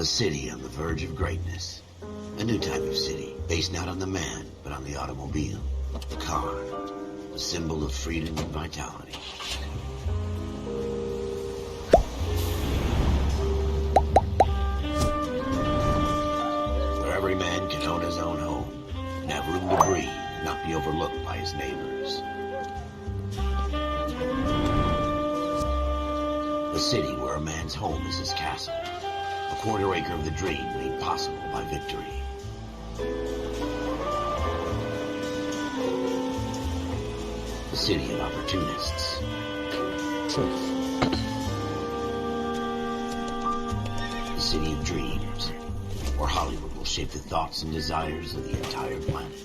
A city on the verge of greatness. A new type of city, based not on the man, but on the automobile. The car. A symbol of freedom and vitality. Where every man can own his own home, and have room to breathe, and not be overlooked by his neighbors. A city where a man's home is his castle. A quarter acre of the dream made possible by victory. A city of opportunists. A city of dreams, where Hollywood will shape the thoughts and desires of the entire planet.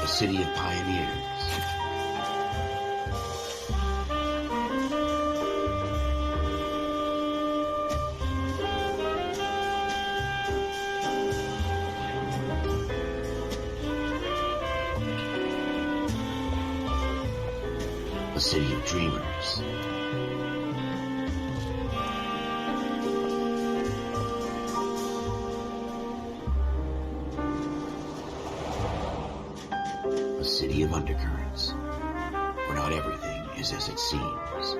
A city of pioneers. A city of dreamers. A city of undercurrents, where not everything is as it seems.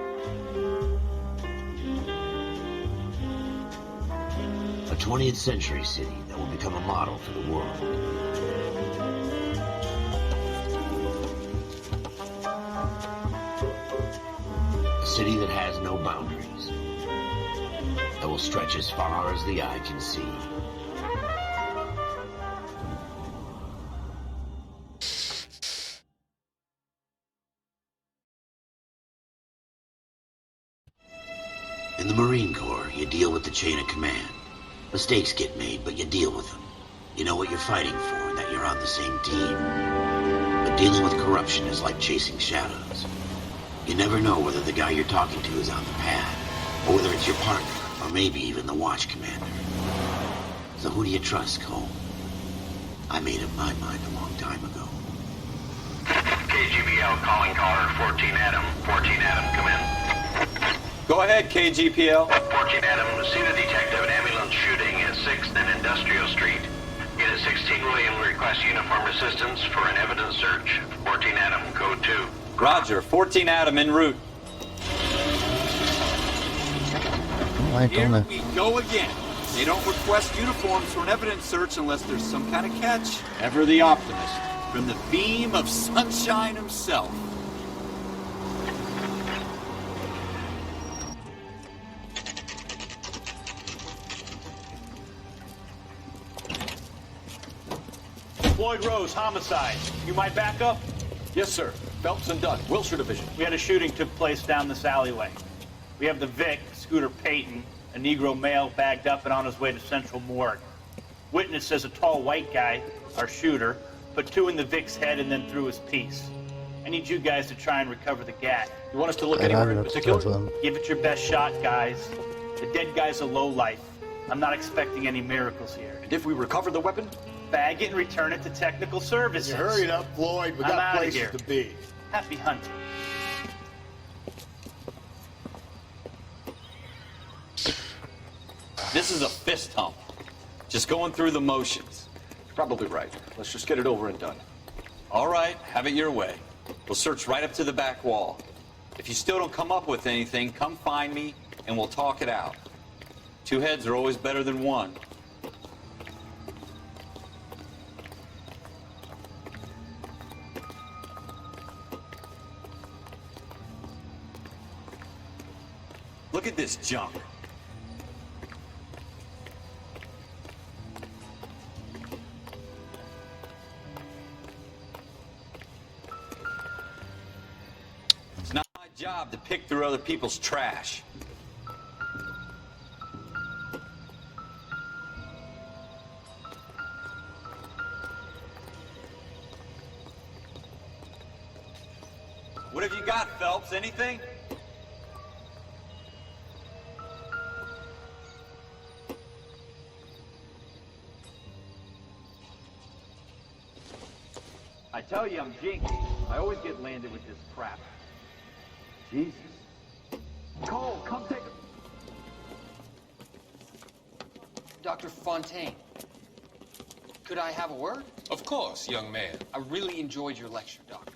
A 20th century city that will become a model for the world. A city that has no boundaries, that will stretch as far as the eye can see. In the Marine Corps, you deal with the chain of command. Mistakes get made, but you deal with them. You know what you're fighting for, and that you're on the same team. But dealing with corruption is like chasing shadows. You never know whether the guy you're talking to is on the pad, or whether it's your partner, or maybe even the watch commander. So who do you trust, Cole? I made up my mind a long time ago. KGBL calling caller 14 Adam. 14 Adam, come in. Go ahead, KGPL. 14 Adam, seen a detective ambulance shooting at 6th and Industrial Street. Unit 16 William requests uniform assistance for an evidence search. 14 Adam, code 2. Roger, 14 Adam en route. Here we go again. They don't request uniforms for an evidence search unless there's some kind of catch. Ever the optimist, from the beam of sunshine himself. Floyd Rose, homicide. You might back up? Yes, sir. Phelps and Dunn, Wilshire Division. We had a shooting took place down this alleyway. We have the Vic, Scooter Payton, a Negro male bagged up and on his way to Central Morgue. Witness says a tall white guy, our shooter, put 2 in the Vic's head and then threw his piece. I need you guys to try and recover the gat. You want us to look anywhere in particular? Give it your best shot, guys. The dead guy's a lowlife. I'm not expecting any miracles here. And if we recover the weapon? Bag it and return it to technical services. You hurry it up, Floyd. We got places to be. Happy hunting. This is a fist hump. Just going through the motions. You're probably right. Let's just get it over and done. All right, have it your way. We'll search right up to the back wall. If you still don't come up with anything, come find me and we'll talk it out. 2 heads are always better than 1. Look at this junk. It's not my job to pick through other people's trash. What have you got, Phelps? Anything? I tell you I'm jinky. I always get landed with this crap. Jesus. Cole, come take a... Dr. Fontaine, could I have a word? Of course, young man. I really enjoyed your lecture, Doctor.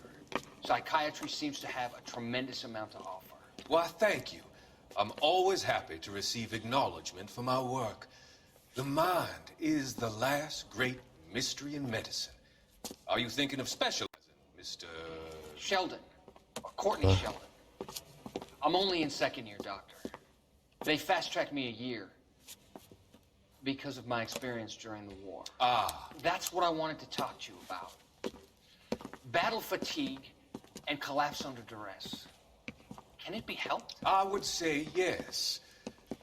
Psychiatry seems to have a tremendous amount to offer. Why, thank you. I'm always happy to receive acknowledgement for my work. The mind is the last great mystery in medicine. Are you thinking of specializing, Mr. Sheldon, or Courtney Sheldon. I'm only in second year, Doctor. They fast-tracked me a year because of my experience during the war. Ah. That's what I wanted to talk to you about. Battle fatigue and collapse under duress. Can it be helped? I would say yes,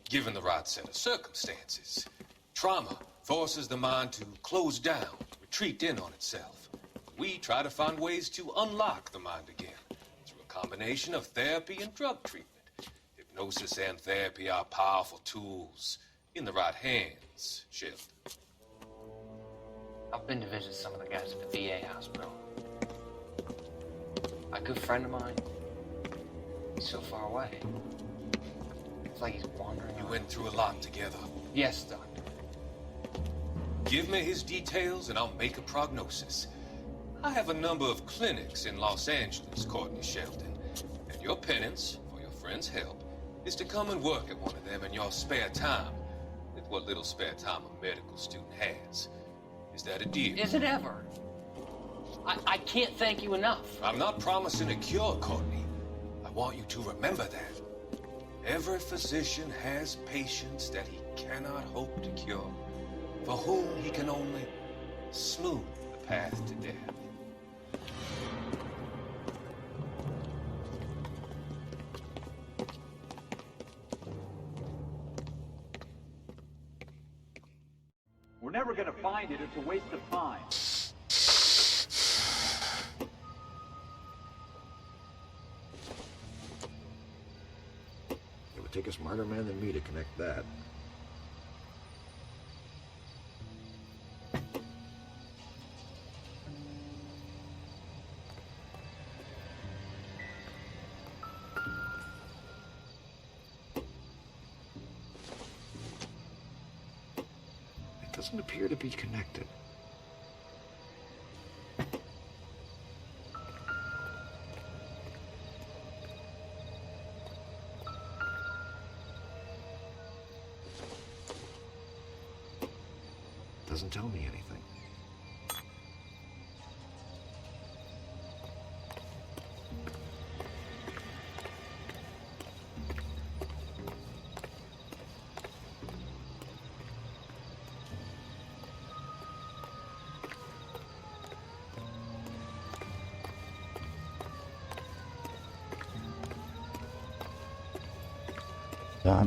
given the right set of circumstances. Trauma forces the mind to close down, retreat in on itself. We try to find ways to unlock the mind again through a combination of therapy and drug treatment. Hypnosis and therapy are powerful tools in the right hands, Sheldon. I've been to visit some of the guys at the VA hospital. A good friend of mine, he's so far away. It's like he's wandering You around. went through a lot together. Yes, Doctor. Give me his details and I'll make a prognosis. I have a number of clinics in Los Angeles, Courtney Sheldon, and your penance, for your friend's help, is to come and work at one of them in your spare time, with what little spare time a medical student has. Is that a deal? Is it ever? I can't thank you enough. I'm not promising a cure, Courtney. I want you to remember that. Every physician has patients that he cannot hope to cure, for whom he can only smooth the path to death. We're never gonna find it. It's a waste of time. It would take a smarter man than me to connect that. It doesn't appear to be connected. Doesn't tell me anything.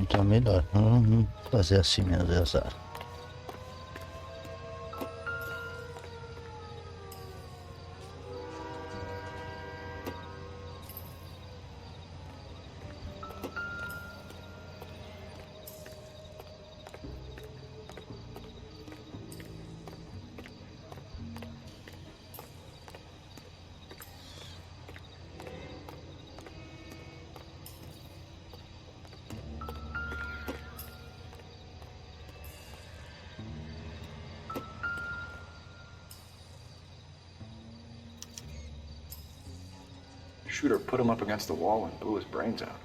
Tá melhor. Vamos fazer assim mesmo, azar. Shooter put him up against the wall and blew his brains out.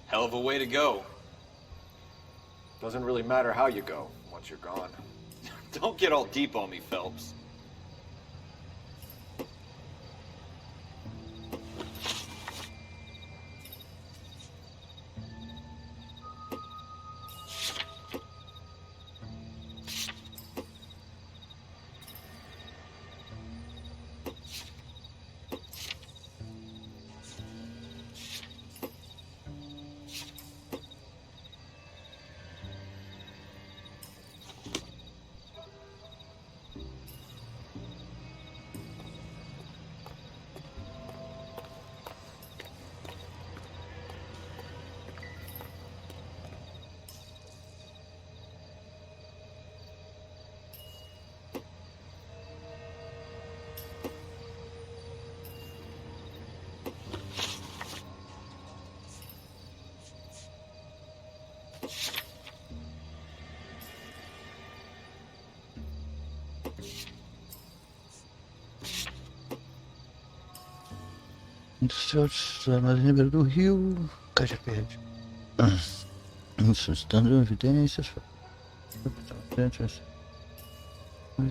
Hell of a way to go. Doesn't really matter how you go once you're gone. Don't get all deep on me, Phelps. Industrial na beira do rio. Caixa perde. Sustando evidências.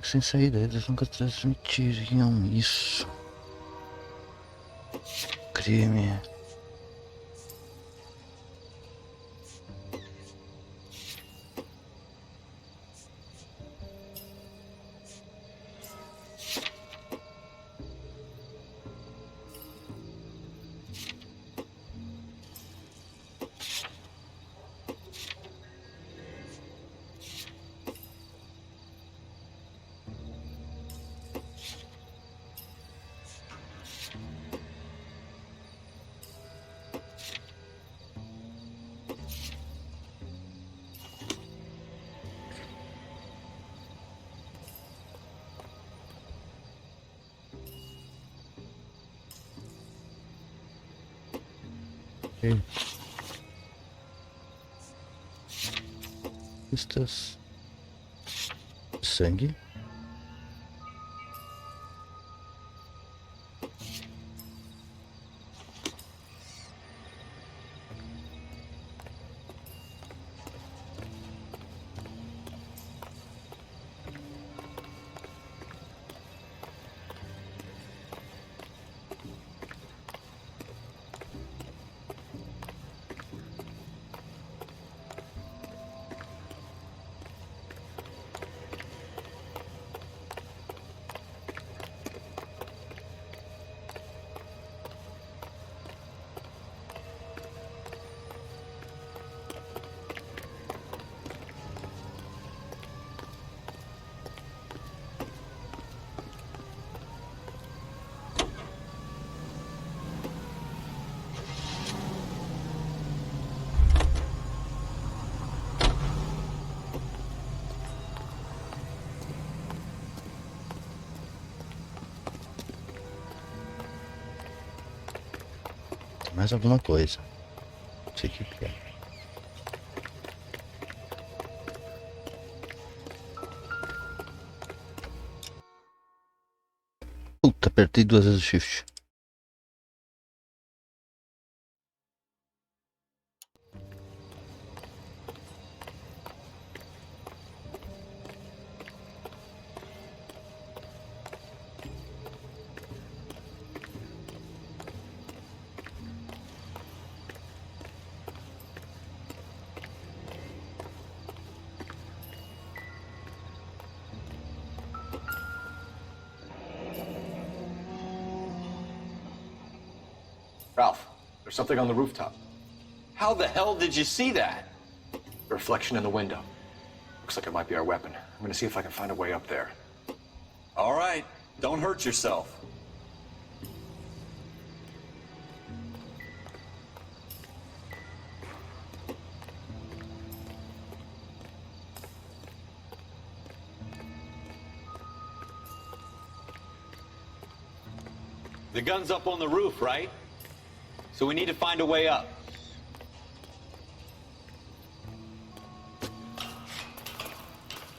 Sem saída, eles nunca transmitiriam isso. Crime. Pistas. Sangue. Mais alguma coisa. Não sei o que é. Puta, apertei 2 vezes o shift. Ralph, there's something on the rooftop. How the hell did you see that? A reflection in the window. Looks like it might be our weapon. I'm gonna see if I can find a way up there. All right, don't hurt yourself. The gun's up on the roof, right? So we need to find a way up.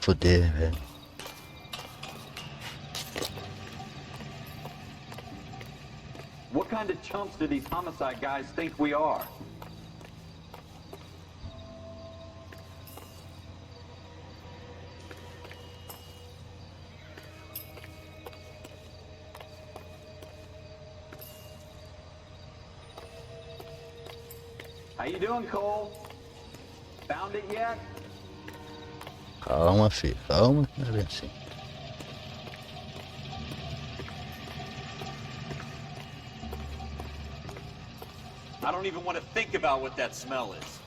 Foder, velho. What kind of chumps do these homicide guys think we are? How you doing, Cole? Found it yet? Calma, filho. Calma, não é bem assim. I don't even want to think about what that smell is.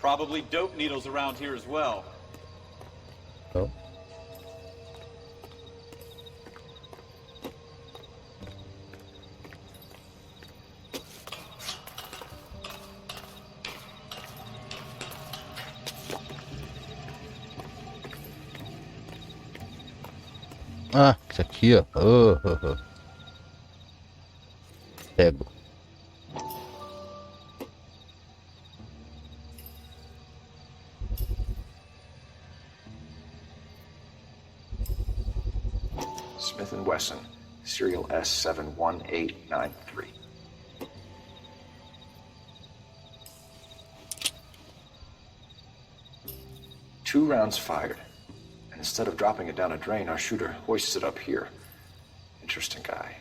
Probably dope needles around here as well. Oh. Ah, isso aqui, ó. Pego. Smith & Wesson, serial S.01-O. Two rounds fired, and instead of dropping it down a drain, our shooter hoists it up here. Interesting guy.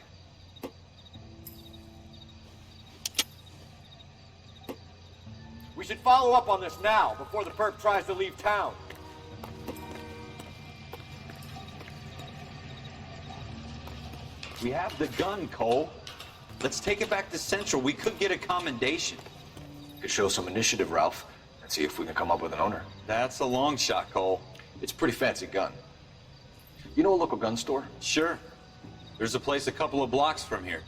We should follow up on this now, before the perp tries to leave town. We have the gun, Cole. Let's take it back to Central. We could get a commendation. Could show some initiative, Ralph, and see if we can come up with an owner. That's a long shot, Cole. It's a pretty fancy gun. You know a local gun store? Sure. There's a place a couple of blocks from here.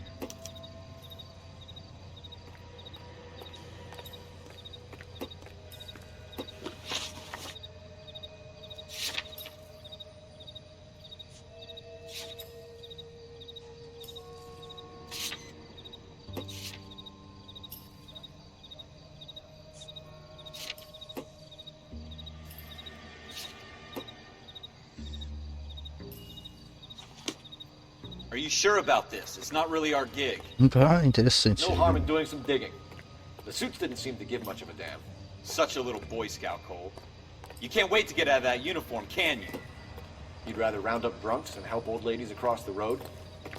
Are you sure about this? It's not really our gig. Ah, interessante. No harm in doing some digging. The suits didn't seem to give much of a damn. Such a little Boy Scout, Cole. You can't wait to get out of that uniform, can you? You'd rather round up drunks and help old ladies across the road?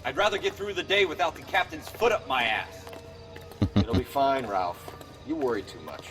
I'd rather get through the day without the captain's foot up my ass. It'll be fine, Ralph. You worry too much.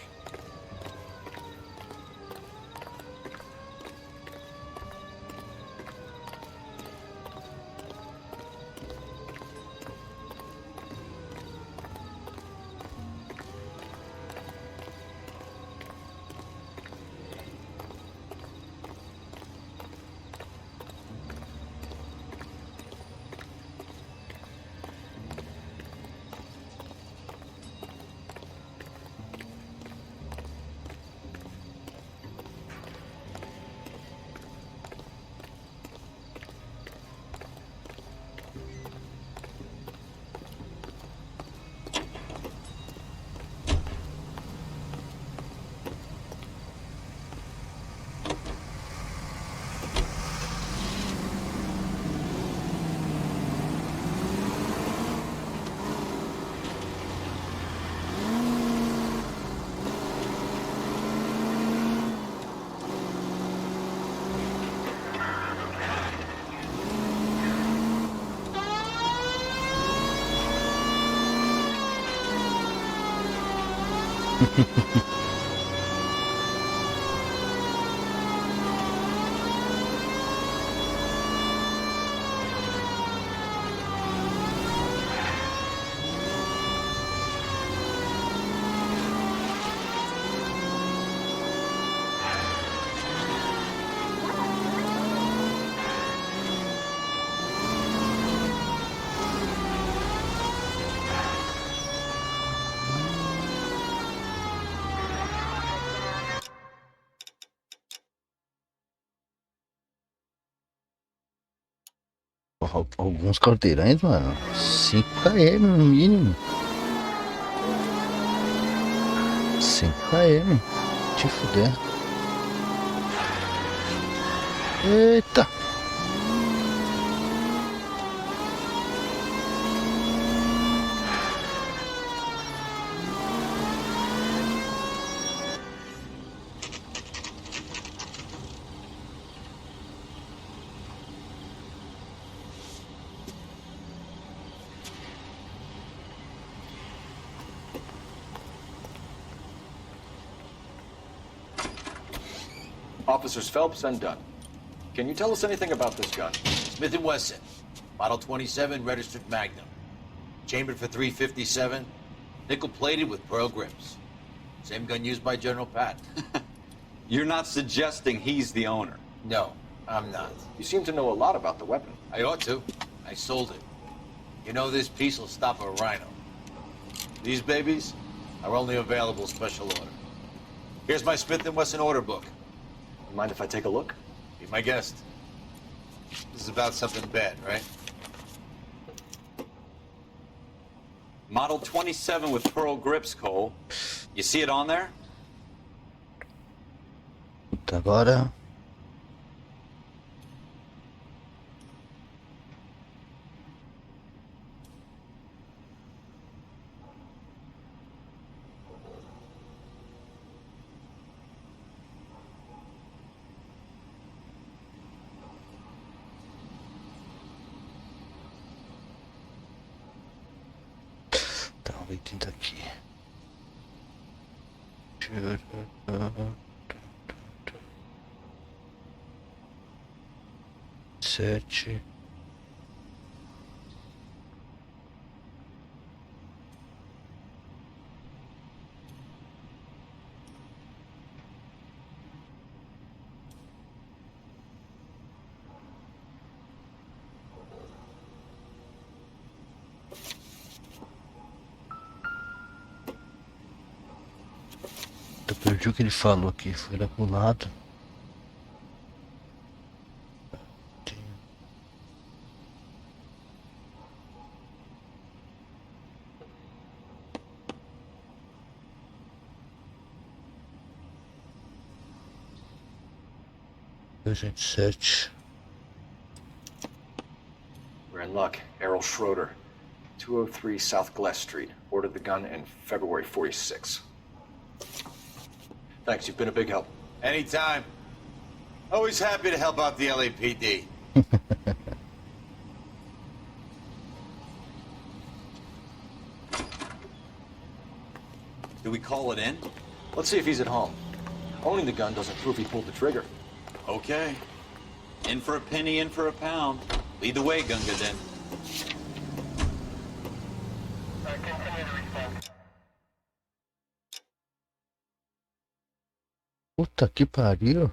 Alguns quarteirões, mano. 5 km no mínimo. 5 km. Te fuder. Eita. Officers Phelps and Dunn. Can you tell us anything about this gun? Smith & Wesson, Model 27, registered Magnum. Chambered for .357, nickel-plated with pearl grips. Same gun used by General Patton. You're not suggesting he's the owner? No, I'm not. You seem to know a lot about the weapon. I ought to. I sold it. You know this piece will stop a rhino. These babies are only available special order. Here's my Smith & Wesson order book. Mind if I take a look? Be my guest. This is about something bad, right? Model 27 with pearl grips, Cole. You see it on there? Agora. o item tá aqui. 7. Eu perdi o que ele falou aqui, foi lá pro lado. We're in luck. Errol Schroeder, 203 South Glass Street. Ordered the gun in February 46. Thanks, you've been a big help. Anytime. Always happy to help out the LAPD. Do we call it in? Let's see if he's at home. Owning the gun doesn't prove he pulled the trigger. Okay. In for a penny, in for a pound. Lead the way, Gunga, then. Puta que pariu.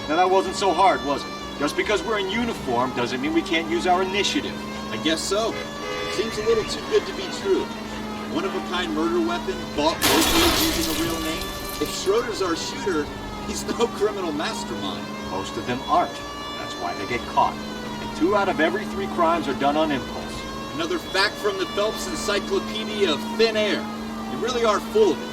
Now that wasn't so hard, was it? Just because we're in uniform doesn't mean we can't use our initiative. I guess so. Seems a little too good to be true. One-of-a-kind murder weapon, bought locally using a real name. If Schroeder's our shooter, he's no criminal mastermind. Most of them aren't. That's why they get caught. And 2 out of every 3 crimes are done on impulse. Another fact from the Phelps Encyclopedia of Thin Air. You really are full of it.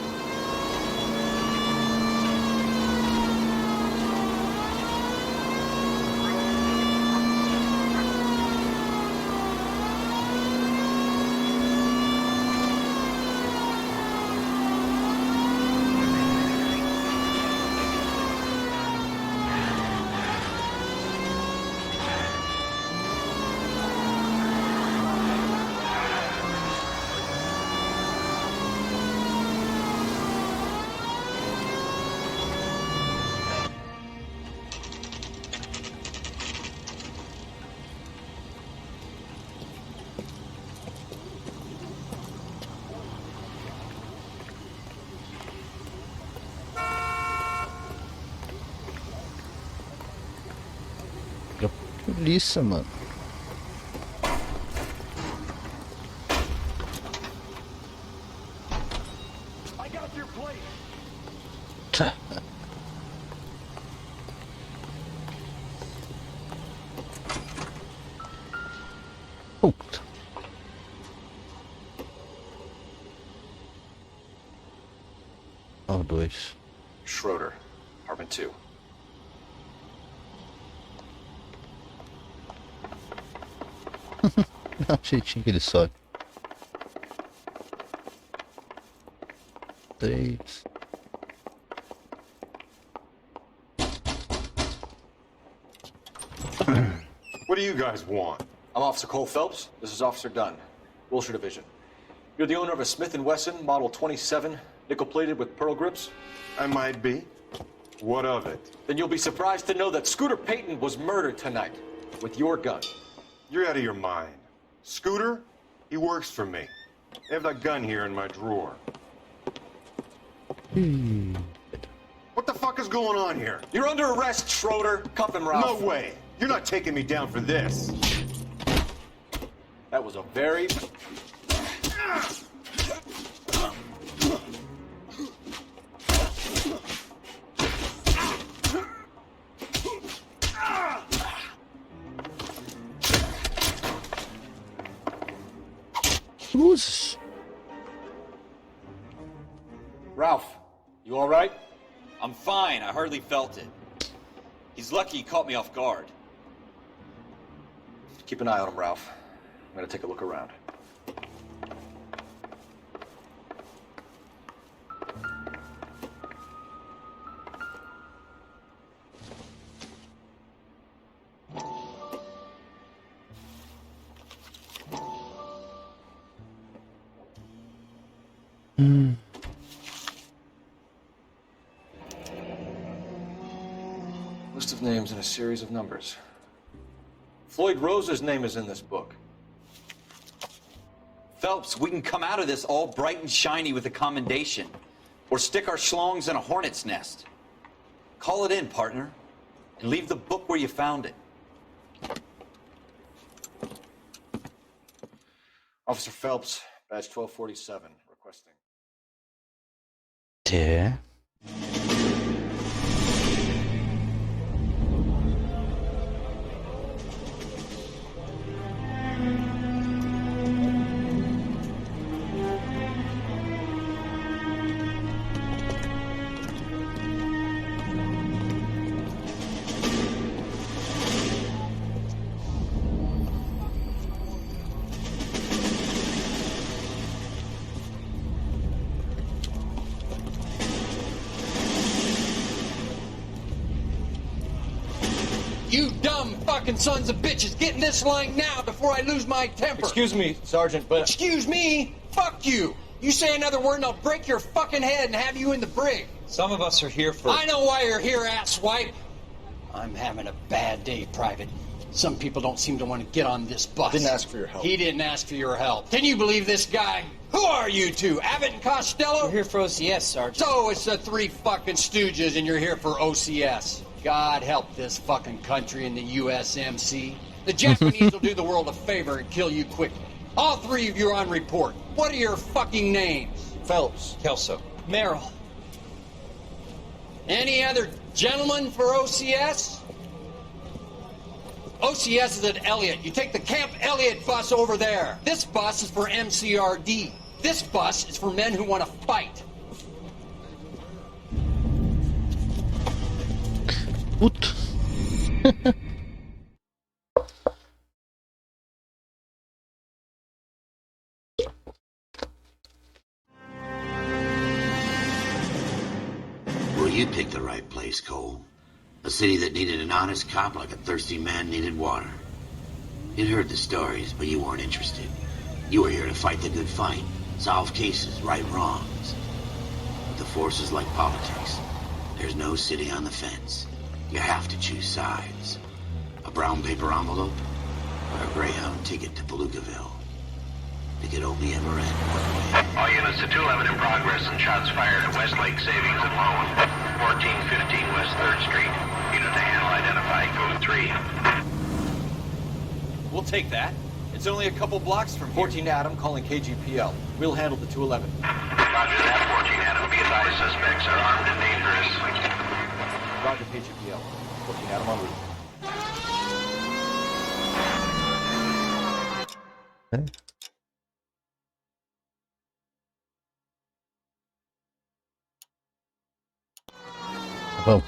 Polícia, mano. Tá. Puta. Ó, 2. Schroeder, apartment 2. Dá um jeitinho que ele sobe. 3. What do you guys want? I'm Officer Cole Phelps. This is Officer Dunn, Wilshire Division. You're the owner of a Smith & Wesson Model 27, nickel-plated with pearl grips? I might be. What of it? Then you'll be surprised to know that Scooter Payton was murdered tonight with your gun. You're out of your mind. Scooter? He works for me. I have that gun here in my drawer. What the fuck is going on here? You're under arrest, Schroeder. Cuff him, Ralph. No way. You're not taking me down for this. That was a very... luzes. Ralph, you all right? I'm fine. I hardly felt it. He's lucky he caught me off guard. Keep an eye on him, Ralph. I'm gonna take a look around. List of names and a series of numbers. Floyd Rose's name is in this book. Phelps, we can come out of this all bright and shiny with a commendation. Or stick our schlongs in a hornet's nest. Call it in, partner. And leave the book where you found it. Officer Phelps, badge 1247, requesting. É. You dumb fucking sons of bitches, get in this line now before I lose my temper. Excuse me, Sergeant, but... Excuse me? Fuck you. You say another word and I'll break your fucking head and have you in the brig. Some of us are here for... I know why you're here, asswipe. I'm having a bad day, Private. Some people don't seem to want to get on this bus. Didn't ask for your help. He didn't ask for your help. Can you believe this guy? Who are you two? Abbott and Costello? We're here for OCS, Sergeant. So it's the three fucking stooges and you're here for OCS. God help this fucking country and the USMC. The Japanese will do the world a favor and kill you quickly. All three of you are on report. What are your fucking names? Phelps. Kelso. Merrill. Any other gentlemen for OCS? OCS is at Elliott. You take the Camp Elliott bus over there. This bus is for MCRD. This bus is for men who want to fight. Puto. Well, you picked the right place, Cole. A city that needed an honest cop like a thirsty man needed water. You'd heard the stories, but you weren't interested. You were here to fight the good fight, solve cases, right wrongs. But the force is like politics. There's no city on the fence. You have to choose sides. A brown paper envelope or a Greyhound ticket to Palookaville. It could only ever end one way. All units to 211 in progress and shots fired at Westlake Savings and Loan, 1415 West 3rd Street. Unit to handle identified code 3. We'll take that. It's only a couple blocks from here. 14 Adam calling KGPL. We'll handle the 211. Roger that, 14 Adam. Be advised, suspects are armed and dangerous. Roger, KGPL. 14 Adam en route. É. Vamos.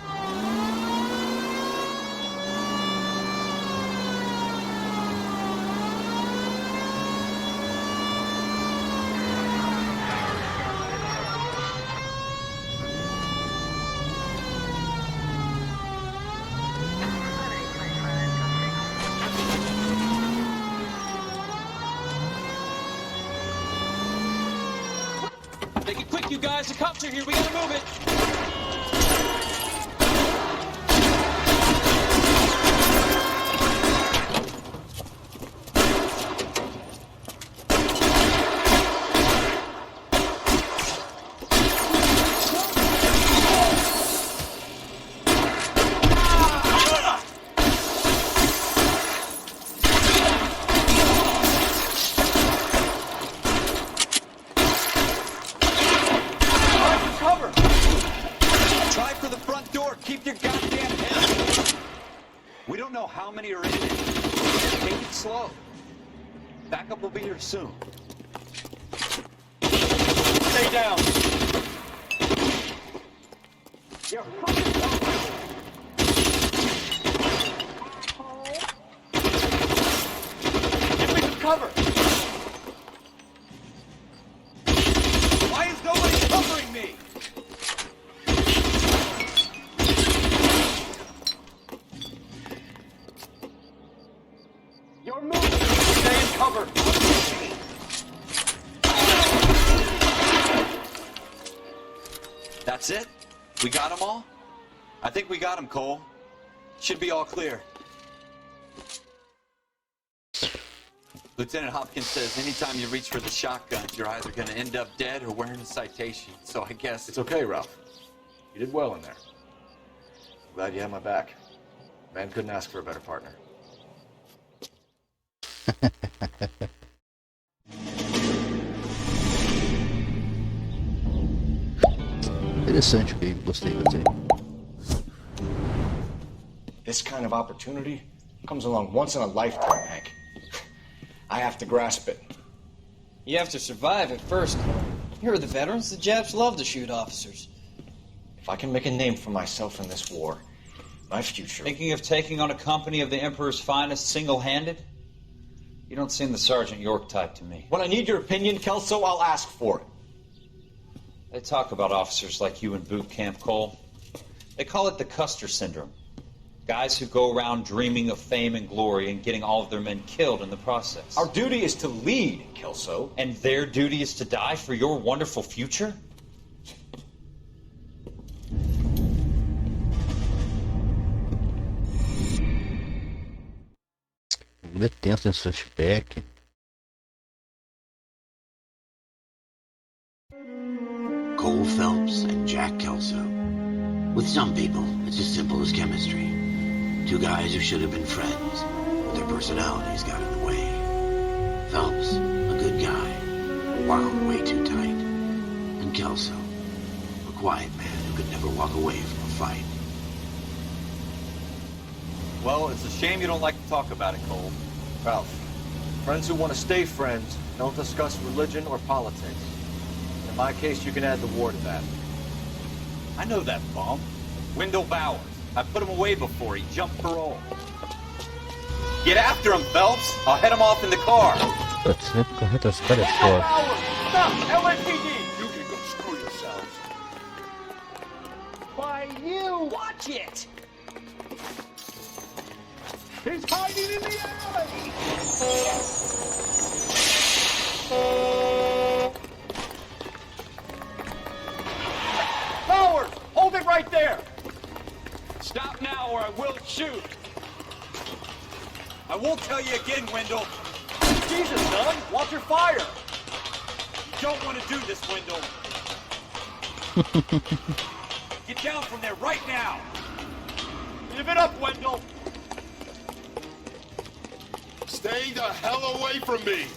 Make it quick, you guys. The cops are here. We gotta move it. How many are in it? Take it slow. Backup will be here soon. Stay down. You're fucking Give me some cover. Why is nobody covering me? You're moving. Stay in cover. That's it? We got them all? I think we got them, Cole. Should be all clear. Lieutenant Hopkins says anytime you reach for the shotgun, you're either going to end up dead or wearing a citation. So I guess... It's okay, Ralph. You did well in there. I'm glad you had my back. Man couldn't ask for a better partner. Interessante, que gostei, gostei. This kind of opportunity comes along once in a lifetime, Hank. I have to grasp it. You have to survive at first. Here are the veterans. The Japs love to shoot officers. If I can make a name for myself in this war, my future... Thinking of taking on a company of the Emperor's finest single-handed? You don't seem the Sergeant York type to me. When I need your opinion, Kelso, I'll ask for it. They talk about officers like you in boot camp, Cole. They call it the Custer syndrome. Guys who go around dreaming of fame and glory and getting all of their men killed in the process. Our duty is to lead, Kelso. And their duty is to die for your wonderful future? É tenso esse flashback. Cole Phelps and Jack Kelso. With some people, it's as simple as chemistry. Two guys who should have been friends, but their personalities got in the way. Phelps, a good guy, wound way too tight. And Kelso, a quiet man who could never walk away from a fight. Well, it's a shame you don't like to talk about it, Cole. Ralph, friends who want to stay friends don't discuss religion or politics. In my case, you can add the war to that. I know that bum. Wendell Bowers. I put him away before he jumped parole. Get after him, Phelps. I'll head him off in the car. Correto, esse cara é foda. Stop! LAPD! You can go screw yourselves. Why, you! Watch it! He's hiding in the alley! Bowers! Hold it right there! Stop now or I will shoot! I won't tell you again, Wendell. Jesus, son! Watch your fire! You don't want to do this, Wendell. Get down from there right now! Give it up, Wendell! Stay the hell away from me!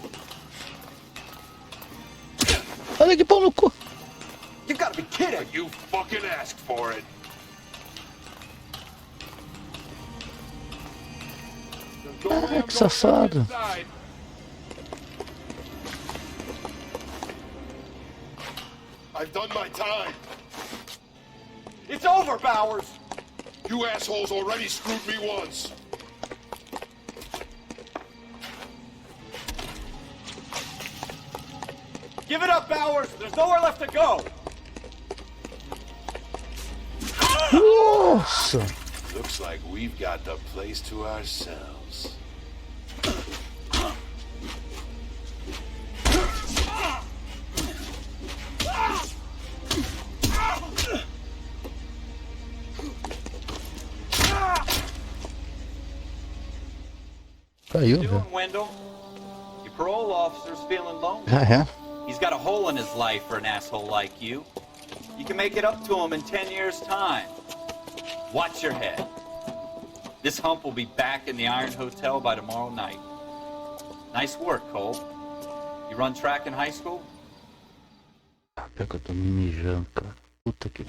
Olha que pau no cu. You gotta be kidding! You fucking asked for it. Ah, que safado. I've done my time. It's over, Bowers! You assholes already screwed me once. Give it up, Bowers! There's nowhere left to go! Nossa! Looks like we've got the place to ourselves. Caiu, Doing, velho. Wendell? Your parole officer's feeling lonely. Ah, é? He's got a hole in his life for an asshole like you. You can make it up to him in 10 years' time. Watch your head. This hump will be back in the Iron Hotel by tomorrow night. Nice work, Cole. You run track in high school? Pior que eu tô me mijando, cara. Puta que...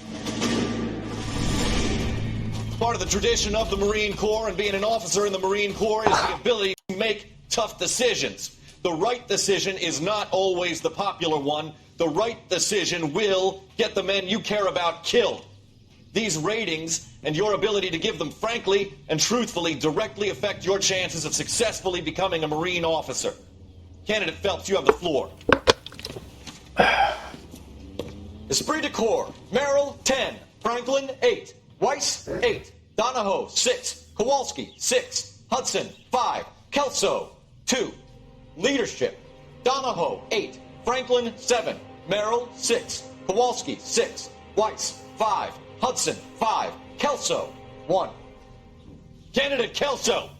Part of the tradition of the Marine Corps and being an officer in the Marine Corps is the ability to make tough decisions. The right decision is not always the popular one, The right decision will get the men you care about killed. These ratings and your ability to give them frankly and truthfully directly affect your chances of successfully becoming a Marine officer. Candidate Phelps, you have the floor. Esprit de Corps, Merrill, 10. Franklin, 8. Weiss, 8. Donahoe, 6. Kowalski, 6. Hudson, 5. Kelso, 2. Leadership, Donahoe, 8. Franklin, 7. Merrill, 6. Kowalski, 6. Weiss, 5. Hudson, 5. Kelso, 1. Candidate Kelso!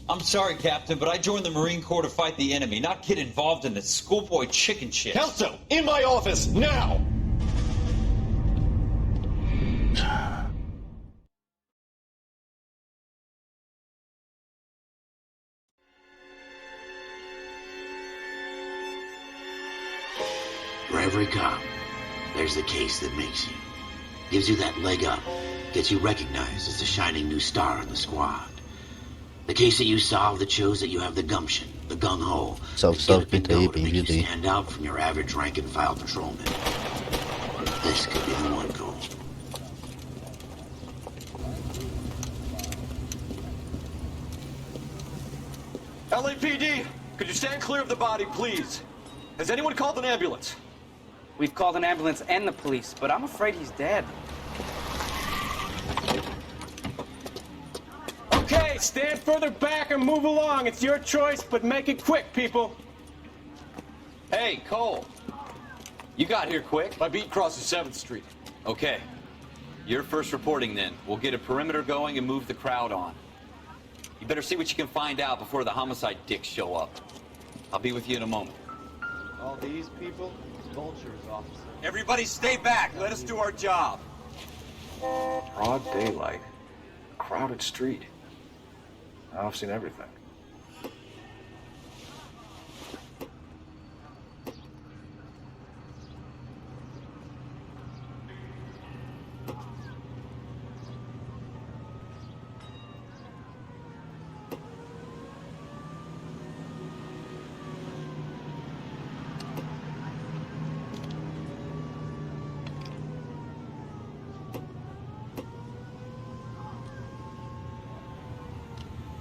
I'm sorry, Captain, but I joined the Marine Corps to fight the enemy, not get involved in this schoolboy chicken shit. Kelso, in my office, now! For every cop, there's the case that makes you. Gives you that leg up, gets you recognized as the shining new star in the squad. The case that you solve that shows that you have the gumption, the gung-ho, Salve, salve, pinta aí, bem-vindo aí. stand out from your average rank-and-file patrolman. This could be the one goal. LAPD, could you stand clear of the body, please? Has anyone called an ambulance? We've called an ambulance and the police, but I'm afraid he's dead. Okay, stand further back or move along. It's your choice, but make it quick, people. Hey, Cole. You got here quick. My beat crosses 7th Street. Okay. You're first reporting then. We'll get a perimeter going and move the crowd on. You better see what you can find out before the homicide dicks show up. I'll be with you in a moment. All these people? Vultures, officer. Everybody stay back. Let us do our job. Broad daylight. Crowded street. Now I've seen everything.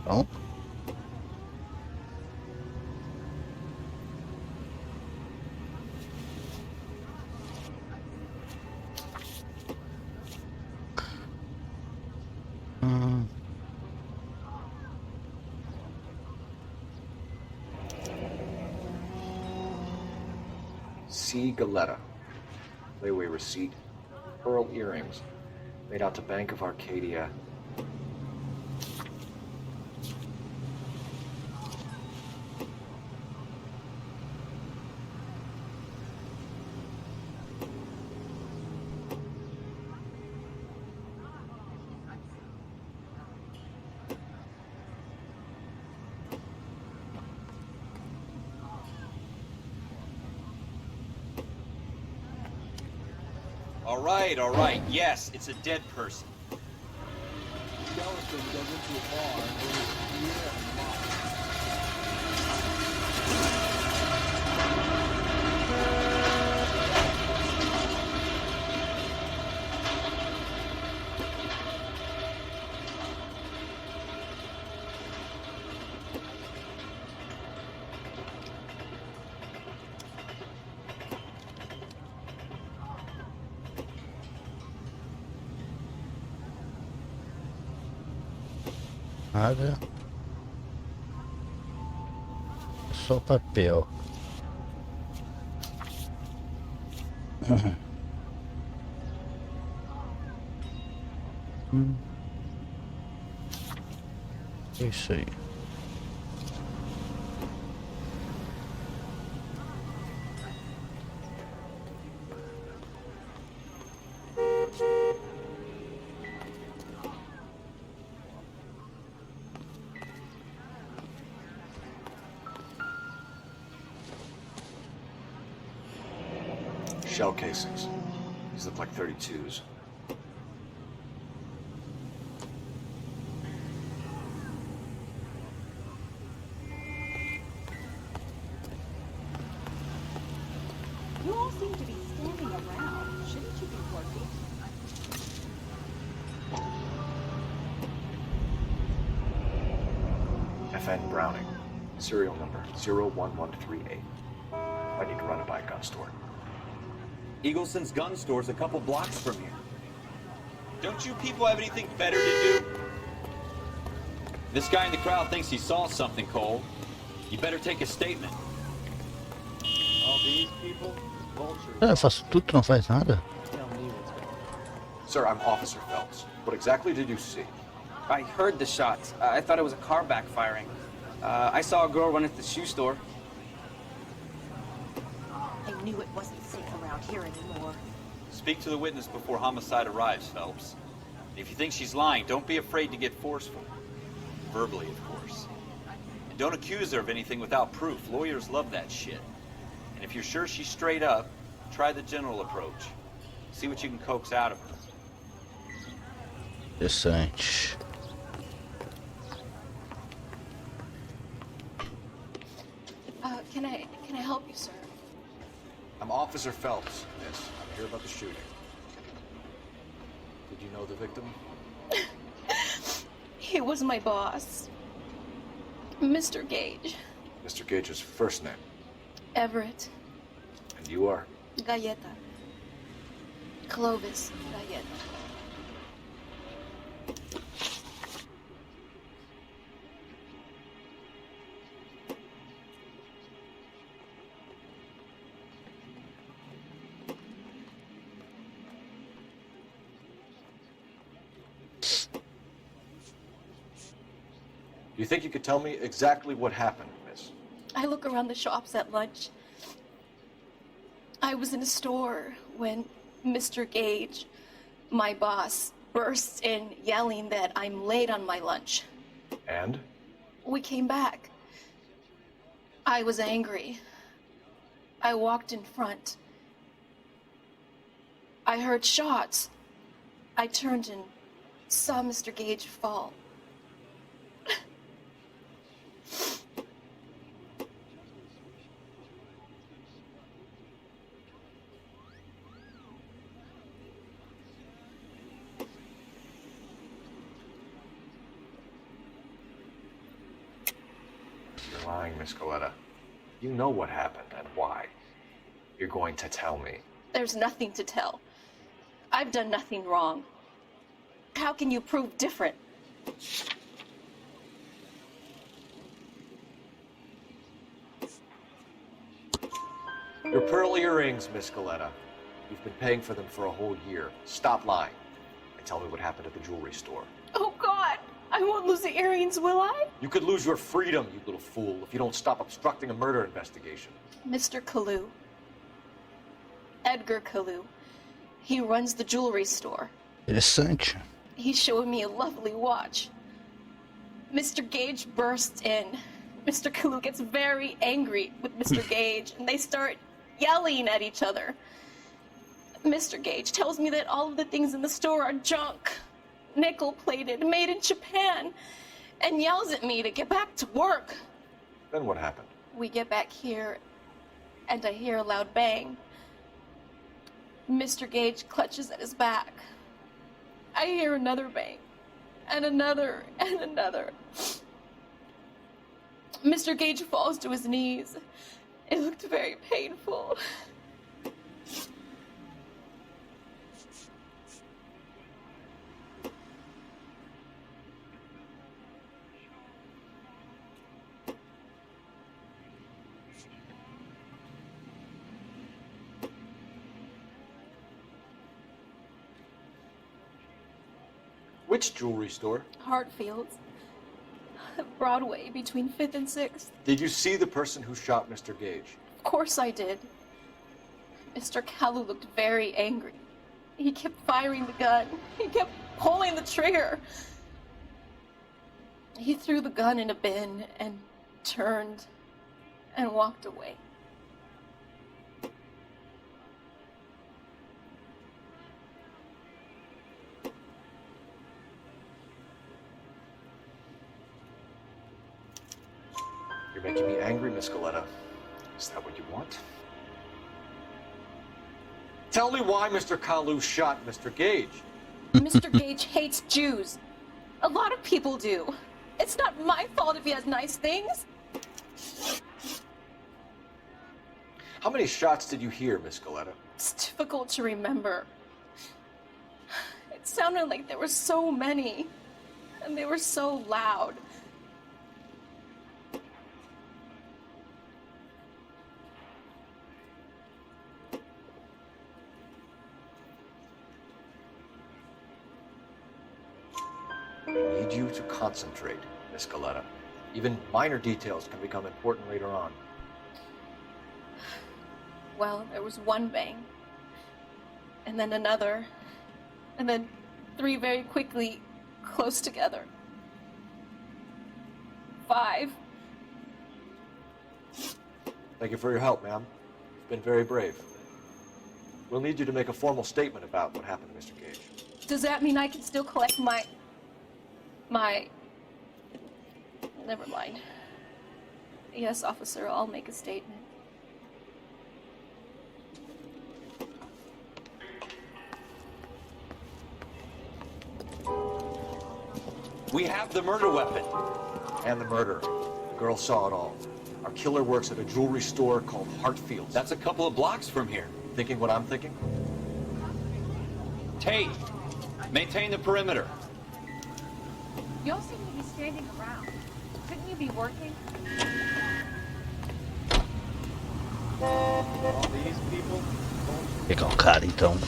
Então. C. Galetta. Layaway receipt. Pearl earrings. Made out to Bank of Arcadia. All right. Yes, it's a dead person. Skeleton goes into a bar and orders beer and wine. Nada. Só papel. É isso aí. Shell casings. These look like 32s. seem to be standing around. Shouldn't you be working? FN Browning, serial number 01138. I need to run it by a gun store. Eagleson's gun store's a couple blocks from here. Don't you people have anything better to do? This guy in the crowd thinks he saw something, Cole. You better take a statement. All these people, vultures. Eu faço tudo, tu não faz nada. Sir, I'm Officer Phelps. What exactly did you see? I heard the shots. I thought it was a car backfiring. I saw a girl run into the shoe store. I knew it wasn't safe around here anymore. Speak to the witness before homicide arrives, Phelps. If you think she's lying, don't be afraid to get forceful. Verbally, of course. And don't accuse her of anything without proof. Lawyers love that shit. And if you're sure she's straight up, try the general approach. See what you can coax out of her. Interessante. Can I help you, sir? I'm Officer Phelps, miss. I'm here about the shooting. Did you know the victim? He was my boss, Mr. Gage. Mr. Gage's first name. Everett. And you are? Galleta. Clovis Galleta. Do you think you could tell me exactly what happened, miss? I look around the shops at lunch. I was in a store when Mr. Gage, my boss, bursts in yelling that I'm late on my lunch. And? We came back. I was angry. I walked in front. I heard shots. I turned and saw Mr. Gage fall. You're lying, Miss Coletta. You know what happened and why. You're going to tell me. There's nothing to tell. I've done nothing wrong. How can you prove different? Your pearl earrings, Miss Coletta. You've been paying for them for a whole year. Stop lying and tell me what happened at the jewelry store. Oh, God! I won't lose the earrings, will I? You could lose your freedom, you little fool, if you don't stop obstructing a murder investigation. Mr. Kalu. Edgar Kalu. He runs the jewelry store. Interessante. He showed me a lovely watch. Mr. Gage bursts in. Mr. Kalu gets very angry with Mr. Gage, and they start yelling at each other. Mr. Gage tells me that all of the things in the store are junk, nickel-plated, made in Japan, and yells at me to get back to work. Then what happened? We get back here, and I hear a loud bang. Mr. Gage clutches at his back. I hear another bang, and another, and another. Mr. Gage falls to his knees. It looked very painful. Which jewelry store? Hartfield's. Broadway, between 5th and 6th. Did you see the person who shot Mr. Gage? Of course I did. Mr. Kalu looked very angry. He kept firing the gun. He kept pulling the trigger. He threw the gun in a bin and turned and walked away. You're making me angry, Miss Coletta. Is that what you want? Tell me why Mr. Kalu shot Mr. Gage. Mr. Gage hates Jews. A lot of people do. It's not my fault if he has nice things. How many shots did you hear, Miss Goleta? It's difficult to remember. It sounded like there were so many, and they were so loud. I need you to concentrate, Miss Goleta. Even minor details can become important later on. Well, there was one bang, and then another, and then 3 very quickly, close together. 5. Thank you for your help, ma'am. You've been very brave. We'll need you to make a formal statement about what happened to Mr. Gage. Does that mean I can still collect my... Never mind. Yes, officer, I'll make a statement. We have the murder weapon. And the murderer. The girl saw it all. Our killer works at a jewelry store called Hartfield. That's a couple of blocks from here. Thinking what I'm thinking? Tate, maintain the perimeter. You all seem to be standing around. Shouldn't you be working? All these people. Pegar um cara então.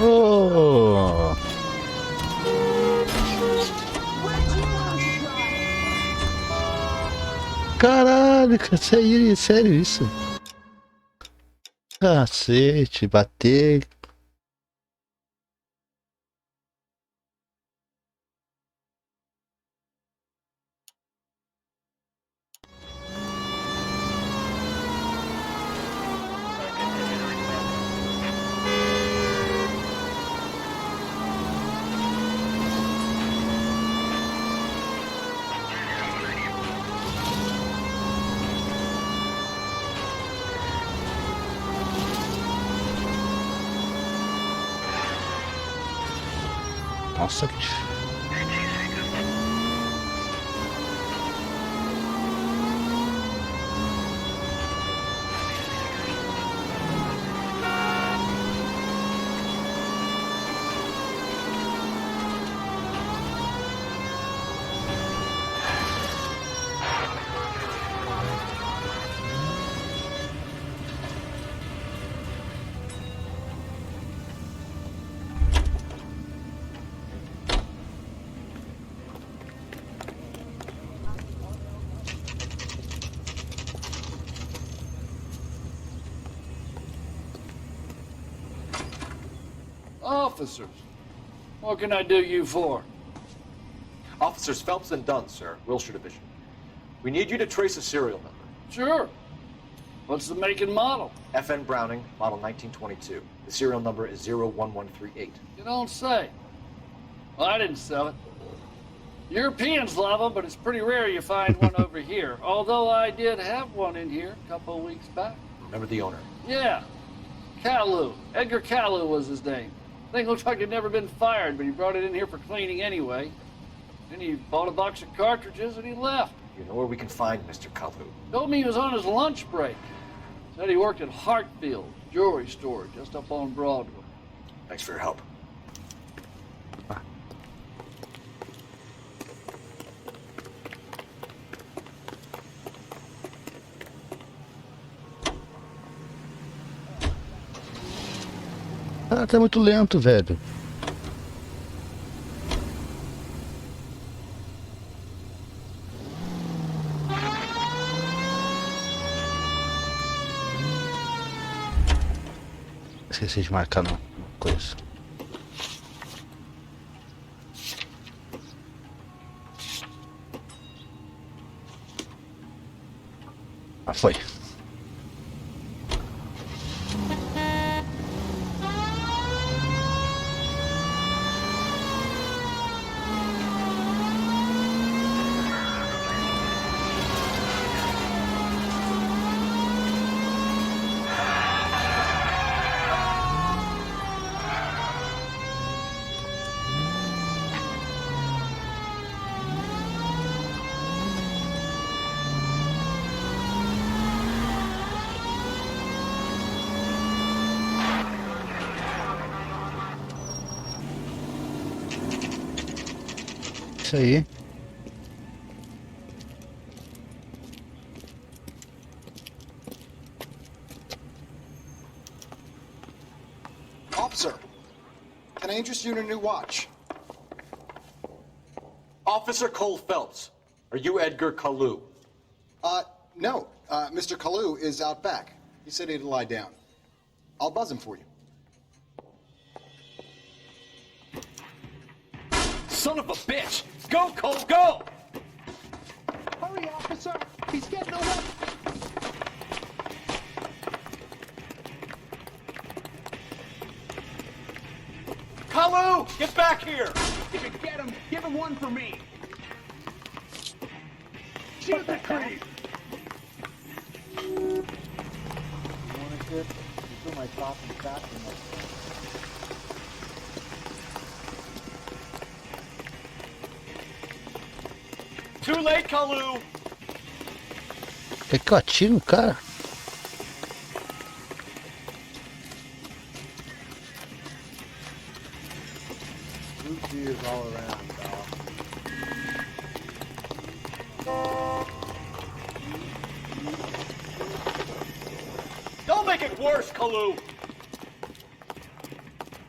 Oh! Caralho, sério isso? Cacete, bater. Nossa, que difícil. Officers, what can I do you for? Officers Phelps and Dunn, sir, Wilshire Division. We need you to trace a serial number. Sure. What's the make and model? FN Browning, model 1922. The serial number is 01138. You don't say. Well, I didn't sell it. Europeans love them, but it's pretty rare you find one over here. Although I did have one in here a couple of weeks back. Remember the owner? Yeah. Kalu. Edgar Kalu was his name. Thing looks like he'd never been fired, but he brought it in here for cleaning anyway. Then he bought a box of cartridges and he left. You know where we can find Mr. Kalu? Told me he was on his lunch break. Said he worked at Hartfield, jewelry store, just up on Broadway. Thanks for your help. Ah, tá muito lento, velho. esqueci de marcar no coisa. Ah, foi. Isso aí. Officer, can I interest you in a new watch? Officer Cole Phelps, are you Edgar Kalu? No. Mr. Kalu is out back. He said he'd lie down. I'll buzz him for you. Son of a bitch! Go, Cole, go! Hurry, officer! He's getting away! Kalu, get back here! If you get him, give him one for me! Shoot the creep! You want a tip? You put my top and fat in my... Too late, Kalu! Quer que eu atire no cara? Lucy is all around, dog. Don't make it worse, Kalu!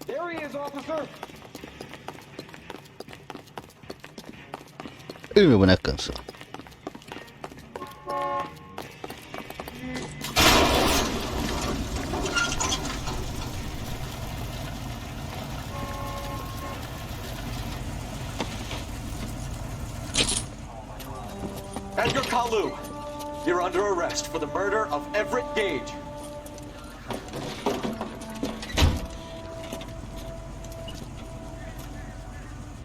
There he is, officer! Ih, meu boneco cansou. Edgar Kalu, you're under arrest for the murder of Everett Gage.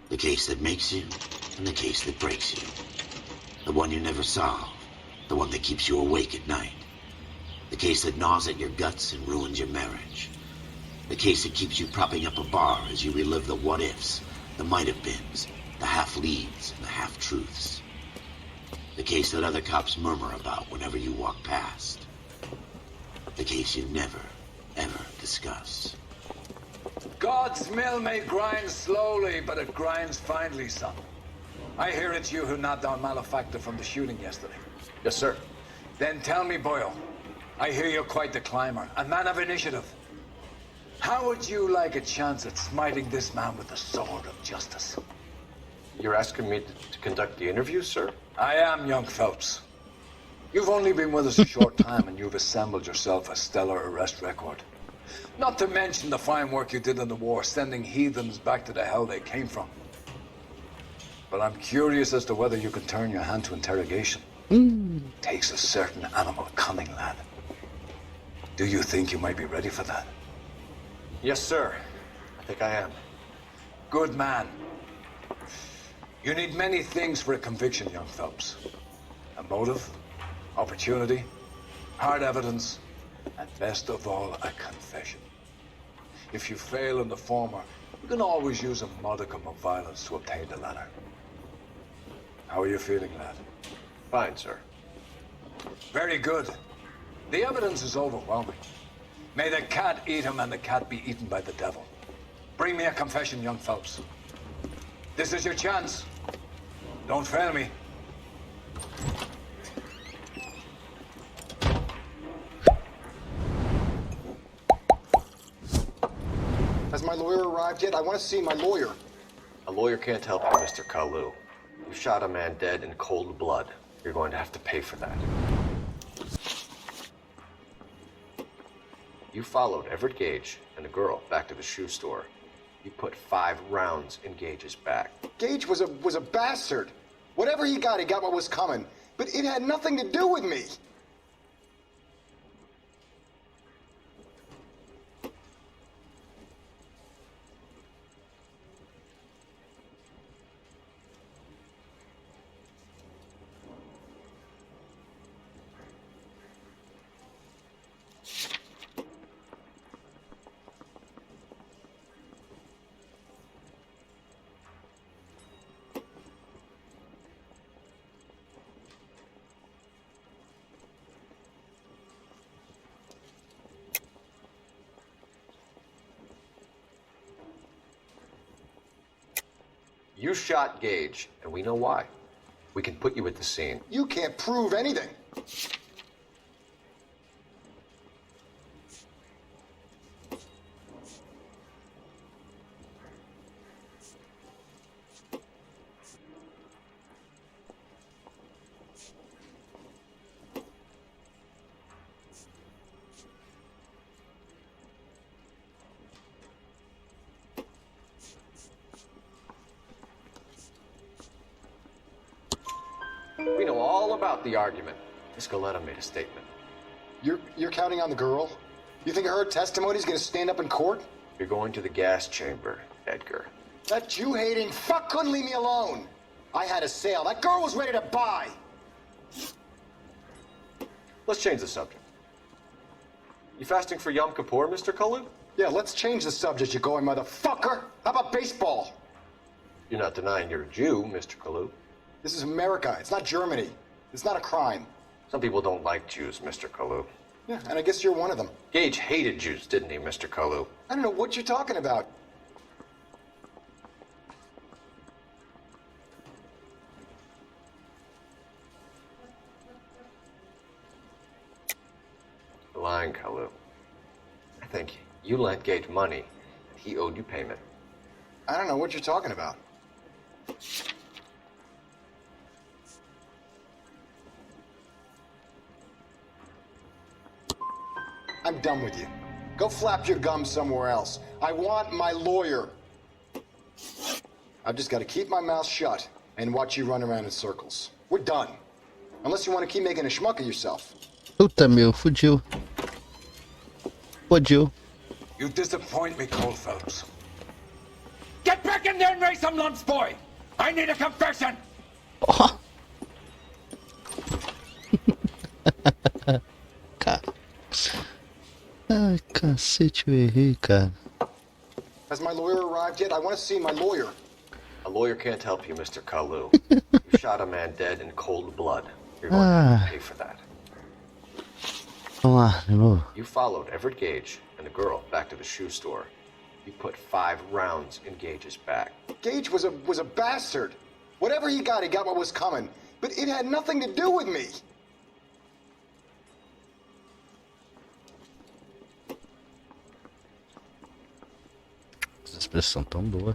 The case that makes you, and the case that breaks you. The one you never solve. The one that keeps you awake at night. The case that gnaws at your guts and ruins your marriage. The case that keeps you propping up a bar as you relive the what-ifs, the might-have-beens, the half-leads, and the half-truths. The case that other cops murmur about whenever you walk past. The case you never, ever discuss. God's mill may grind slowly, but it grinds finely, son. I hear it's you who knocked down Malefactor from the shooting yesterday. Yes, sir. Then tell me, Boyle, I hear you're quite the climber, a man of initiative. How would you like a chance at smiting this man with the sword of justice? You're asking me to conduct the interview, sir? I am, young Phelps. You've only been with us a short time and you've assembled yourself a stellar arrest record. Not to mention the fine work you did in the war, sending heathens back to the hell they came from. But I'm curious as to whether you can turn your hand to interrogation. Takes a certain animal cunning, lad. Do you think you might be ready for that? Yes, sir. I think I am. Good man. You need many things for a conviction, young Phelps. A motive, opportunity, hard evidence, and best of all, a confession. If you fail in the former, you can always use a modicum of violence to obtain the latter. How are you feeling, lad? Fine, sir. Very good. The evidence is overwhelming. May the cat eat him and the cat be eaten by the devil. Bring me a confession, young Phelps. This is your chance. Don't fail me. Has my lawyer arrived yet? I want to see my lawyer. A lawyer can't help you, Mr. Kalu. You shot a man dead in cold blood. You're going to have to pay for that. You followed Everett Gage and the girl back to the shoe store. You put 5 rounds in Gage's back. Gage was a bastard. Whatever he got what was coming. But it had nothing to do with me. You shot Gage, and we know why. We can put you at the scene. You can't prove anything. We know all about the argument. Miss Goleta made a statement. You're counting on the girl? You think her testimony's gonna stand up in court? You're going to the gas chamber, Edgar. That Jew-hating fuck couldn't leave me alone. I had a sale. That girl was ready to buy. Let's change the subject. You fasting for Yom Kippur, Mr. Kalu? Yeah, let's change the subject, you going motherfucker. How about baseball? You're not denying you're a Jew, Mr. Kalu. This is America. It's not Germany. It's not a crime. Some people don't like Jews, Mr. Kalu. Yeah, and I guess you're one of them. Gage hated Jews, didn't he, Mr. Kalu? I don't know what you're talking about. You're lying, Kalu. I think you lent Gage money, and he owed you payment. I don't know what you're talking about. I'm done with you. Go flap your gums somewhere else. I want my lawyer. I've just got to keep my mouth shut and watch you run around in circles. We're done. Unless you want to keep making a schmuck of yourself. Puta, meu, fudiu. Fudiu. You disappoint me, Cole Phelps. Get back in there and raise some lumps, boy! I need a confession! Oh. Ai, cacete, eu errei, cara. Has my lawyer arrived yet? I want to see my lawyer. A lawyer can't help you, Mr. Kalu. You shot a man dead in cold blood. You're going to pay for that. Vamos lá, de novo. You followed Everett Gage and the girl back to the shoe store. You put 5 rounds in Gage's back. Gage was a bastard. Whatever he got what was coming. But it had nothing to do with me. Essa expressão tão boa.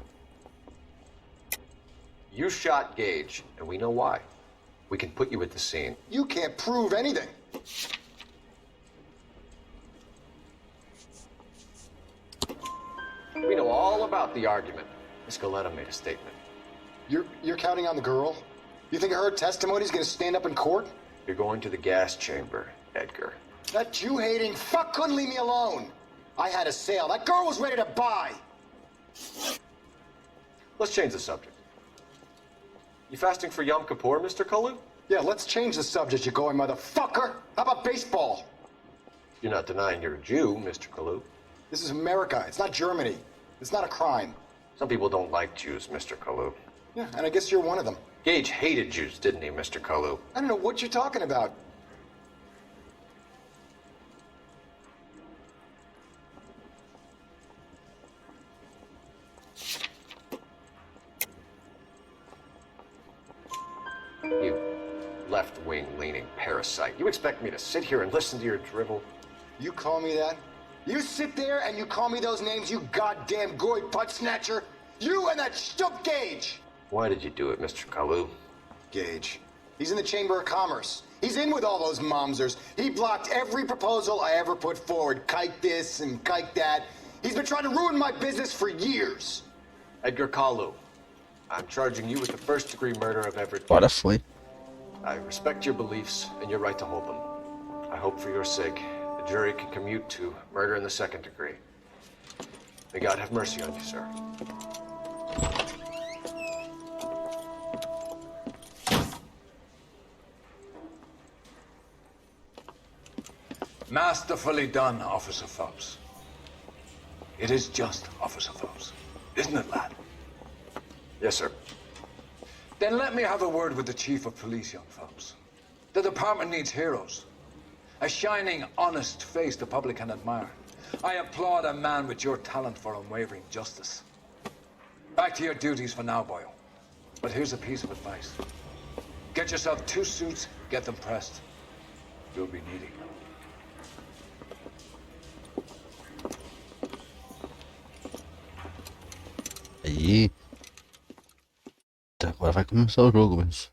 You shot Gage, and we know why. We can put you at the scene. You can't prove anything. We know all about the argument. Miss Goleta made a statement. You're counting on the girl? You think her testimony's gonna stand up in court? You're going to the gas chamber, Edgar. That Jew-hating fuck couldn't leave me alone. I had a sale. That girl was ready to buy. Let's change the subject. You fasting for Yom Kippur, Mr. Kalu? Yeah, let's change the subject, you going motherfucker. How about baseball? You're not denying you're a Jew, Mr. Kalu. This is America. It's not Germany. It's not a crime. Some people don't like Jews, Mr. Kalu. Yeah, and I guess you're one of them. Gage hated Jews, didn't he, Mr. Kalu? I don't know what you're talking about. You left-wing leaning parasite. You expect me to sit here and listen to your drivel? You call me that? You sit there and you call me those names, you goddamn goy butt snatcher? You and that stump Gage! Why did you do it, Mr. Kalu? Gage. He's in the Chamber of Commerce. He's in with all those momsers. He blocked every proposal I ever put forward. Kike this and kike that. He's been trying to ruin my business for years. Edgar Kalu, I'm charging you with the first-degree murder of Everett. Bora foi. I respect your beliefs and your right to hold them. I hope for your sake the jury can commute to murder in the second degree. May God have mercy on you, sir. Masterfully done, Officer Phelps. It is just, Officer Phelps. Isn't it, lad? Yes, sir. Then let me have a word with the Chief of Police, young Phelps. The department needs heroes. A shining, honest face the public can admire. I applaud a man with your talent for unwavering justice. Back to your duties for now, boyo. But here's a piece of advice. Get yourself 2 suits, get them pressed. You'll be needing them. Aí. Agora vai começar o jogo mesmo.